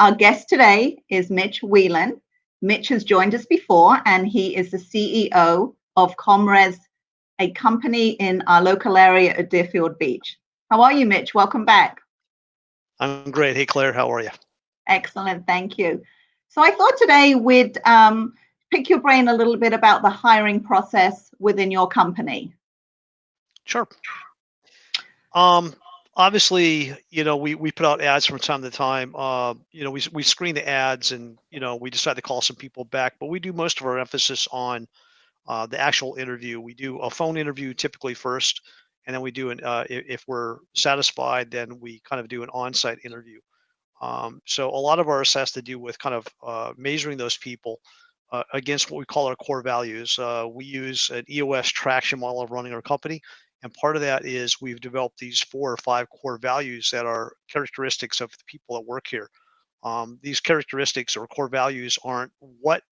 Our guest today is Mitch Welin. Mitch has joined us before, and he is the CEO of ComRes, a company in our local area at Deerfield Beach. How are you, Mitch? Welcome back. I'm great. Hey, Claire, how are you? Excellent, thank you. So I thought today we'd pick your brain a little bit about the hiring process within your company. Sure. Obviously, we put out ads from time to time. We screen the ads and, we decide to call some people back, but we do most of our emphasis on the actual interview. We do a phone interview typically first, and then we do if we're satisfied, then we kind of do an on-site interview. So a lot of ours has to do with kind of measuring those people against what we call our core values. We use an EOS traction model of running our company. And part of that is we've developed these 4 or 5 core values that are characteristics of the people that work here. These characteristics or core values aren't what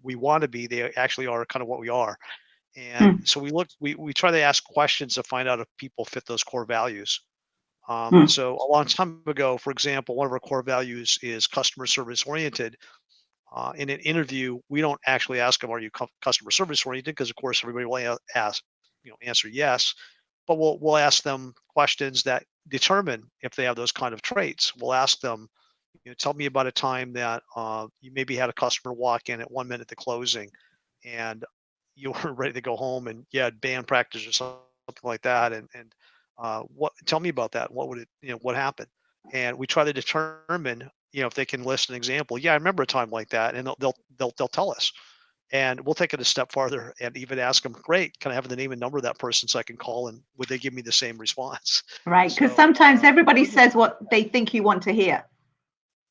we want to be. They actually are kind of what we are. And so we try to ask questions to find out if people fit those core values. So a long time ago, for example, one of our core values is customer service oriented. In an interview, we don't actually ask them, are you customer service oriented? Because of course, everybody will answer yes, but we'll ask them questions that determine if they have those kind of traits. We'll ask them, tell me about a time that you maybe had a customer walk in at 1 minute to closing and you were ready to go home and you had band practice or something like that. And tell me about that. What happened? And we try to determine, if they can list an example. Yeah, I remember a time like that, and they'll tell us. And we'll take it a step farther and even ask them, great, can I have the name and number of that person so I can call, and would they give me the same response? Right, because sometimes everybody says what they think you want to hear.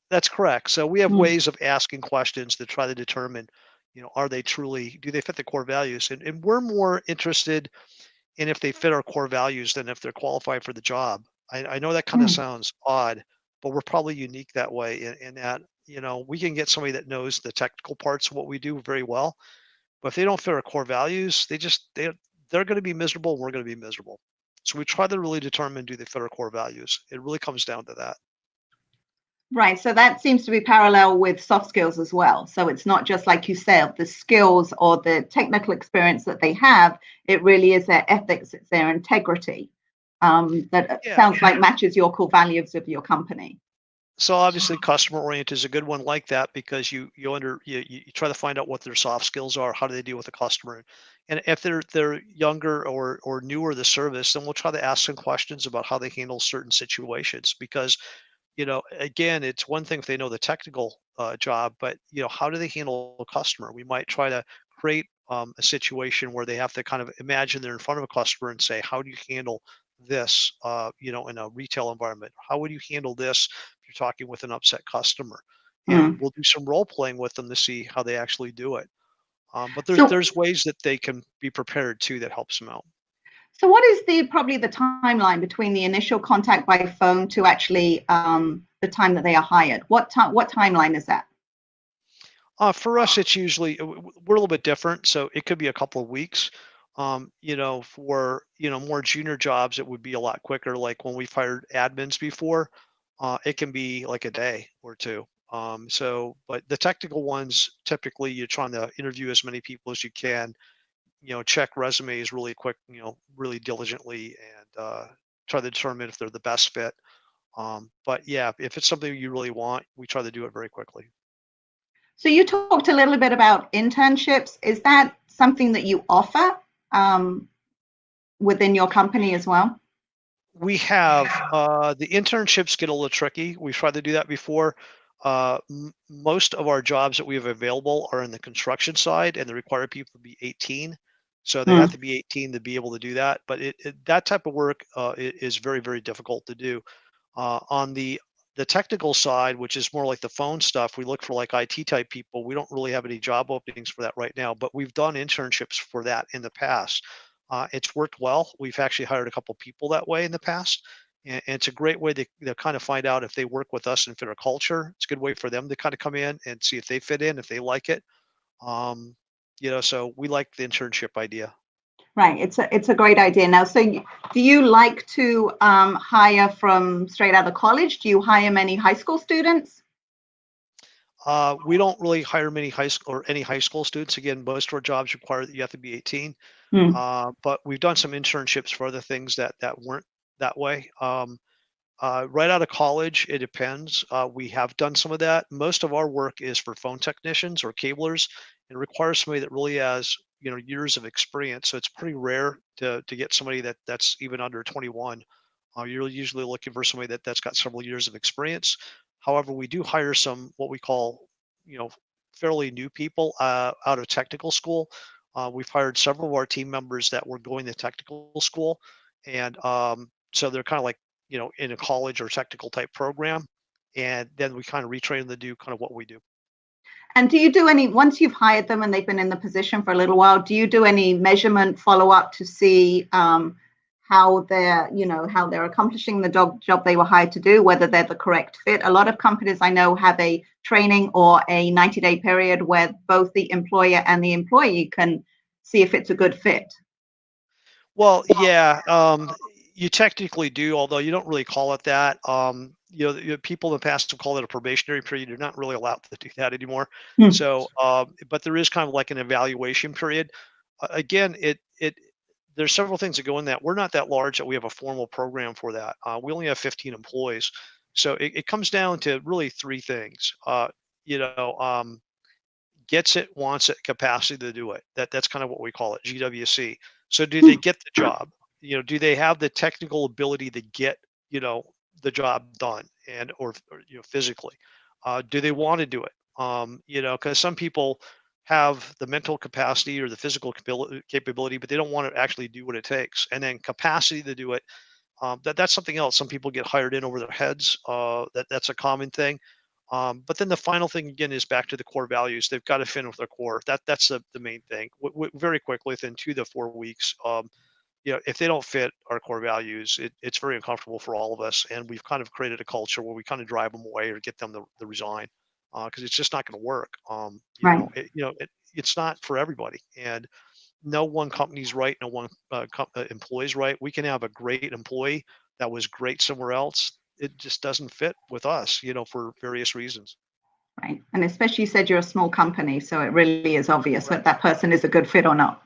That's correct. So we have ways of asking questions to try to determine, do they fit the core values? And we're more interested in if they fit our core values than if they're qualified for the job. I know that kind of sounds odd, but we're probably unique that way in that, we can get somebody that knows the technical parts of what we do very well, but if they don't fit our core values, they're going to be miserable and we're going to be miserable. So we try to really determine, do they fit our core values? It really comes down to that. Right. So that seems to be parallel with soft skills as well. So it's not just like you said, the skills or the technical experience that they have. It really is their ethics, it's their integrity sounds like matches your core values of your company. So obviously customer oriented is a good one like that, because you try to find out what their soft skills are, how do they deal with the customer. And if they're younger or newer to the service, then we'll try to ask some questions about how they handle certain situations, because again, it's one thing if they know the technical job, but how do they handle a customer? We might try to create a situation where they have to kind of imagine they're in front of a customer and say, how do you handle this, in a retail environment? How would you handle this if you're talking with an upset customer? And we'll do some role playing with them to see how they actually do it. But there's ways that they can be prepared too that helps them out. So what is probably the timeline between the initial contact by phone to actually the time that they are hired? What timeline is that? For us, it's usually, we're a little bit different. So it could be a couple of weeks. For, more junior jobs, it would be a lot quicker. Like when we've hired admins before, it can be like a day or two. But the technical ones, typically you're trying to interview as many people as you can, check resumes really quick, really diligently, and try to determine if they're the best fit. But yeah, if it's something you really want, we try to do it very quickly. So you talked a little bit about internships. Is that something that you offer within your company as well? We have the internships get a little tricky. We've tried to do that before. Most of our jobs that we have available are in the construction side, and they require people to be 18. So they have to be 18 to be able to do that. But that type of work is very, very difficult to do. On the technical side, which is more like the phone stuff, we look for like IT type people. We don't really have any job openings for that right now, but we've done internships for that in the past. It's worked well. We've actually hired a couple people that way in the past. And it's a great way to kind of find out if they work with us and fit our culture. It's a good way for them to kind of come in and see if they fit in, if they like it. So we like the internship idea. Right. It's a great idea. Now, so do you like to hire from straight out of college? Do you hire many high school students? We don't really hire many high school or any high school students. Again, most of our jobs require that you have to be 18. Mm. But we've done some internships for other things that weren't that way. Right out of college, it depends. We have done some of that. Most of our work is for phone technicians or cablers, and requires somebody that really has years of experience. So it's pretty rare to get somebody that's even under 21. You're usually looking for somebody that's got several years of experience. However, we do hire some what we call you know fairly new people out of technical school. We've hired several of our team members that were going to technical school, and so they're kind of like in a college or technical type program, and then we kind of retrain them to do kind of what we do. And do you do any, once you've hired them and they've been in the position for a little while, do you do any measurement follow up to see how they're accomplishing the job they were hired to do, whether they're the correct fit? A lot of companies I know have a training or a 90-day period where both the employer and the employee can see if it's a good fit. Well, yeah, you technically do, although you don't really call it that. People in the past have called it a probationary period. You're not really allowed to do that anymore. Hmm. So, but there is kind of like an evaluation period. Again, there's several things that go in that. We're not that large that we have a formal program for that. We only have 15 employees, so it comes down to really three things. You know, gets it, wants it, capacity to do it. That's kind of what we call it, GWC. So do they get the job? Do they have the technical ability to get, you know, the job done or physically? Do they want to do it? Because some people have the mental capacity or the physical capability, but they don't want to actually do what it takes. And then capacity to do it. That's something else. Some people get hired in over their heads. That's a common thing. But then the final thing again is back to the core values. They've got to fit in with their core. That's the main thing. Very quickly within 2 to 4 weeks, if they don't fit our core values, it's very uncomfortable for all of us. And we've kind of created a culture where we kind of drive them away or get them to resign because it's just not going to work. Right. It's not for everybody, and no one company's right, no one employee's right. We can have a great employee that was great somewhere else. It just doesn't fit with us, for various reasons. Right. And especially you said you're a small company, so it really is obvious Right. that person is a good fit or not.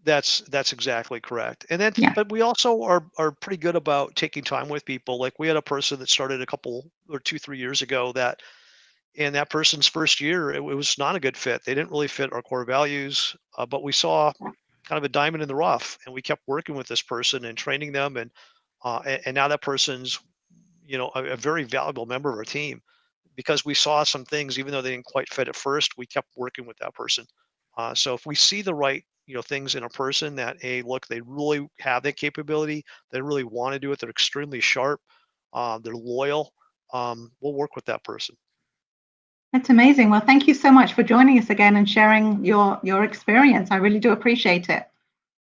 That's exactly correct. And then, Yeah. but we also are pretty good about taking time with people. Like we had a person that started a couple or 2, 3 years ago and that person's first year, it was not a good fit. They didn't really fit our core values, but we saw kind of a diamond in the rough, and we kept working with this person and training them, and now that person's, a very valuable member of our team because we saw some things, even though they didn't quite fit at first, we kept working with that person. So if we see the right, things in a person that, hey, look, they really have that capability, they really want to do it, they're extremely sharp, they're loyal, we'll work with that person. That's amazing. Well, thank you so much for joining us again and sharing your experience. I really do appreciate it.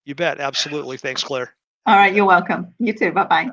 You bet. Absolutely. Thanks, Claire. All Have a right, good you're day. welcome. You too. Bye-bye.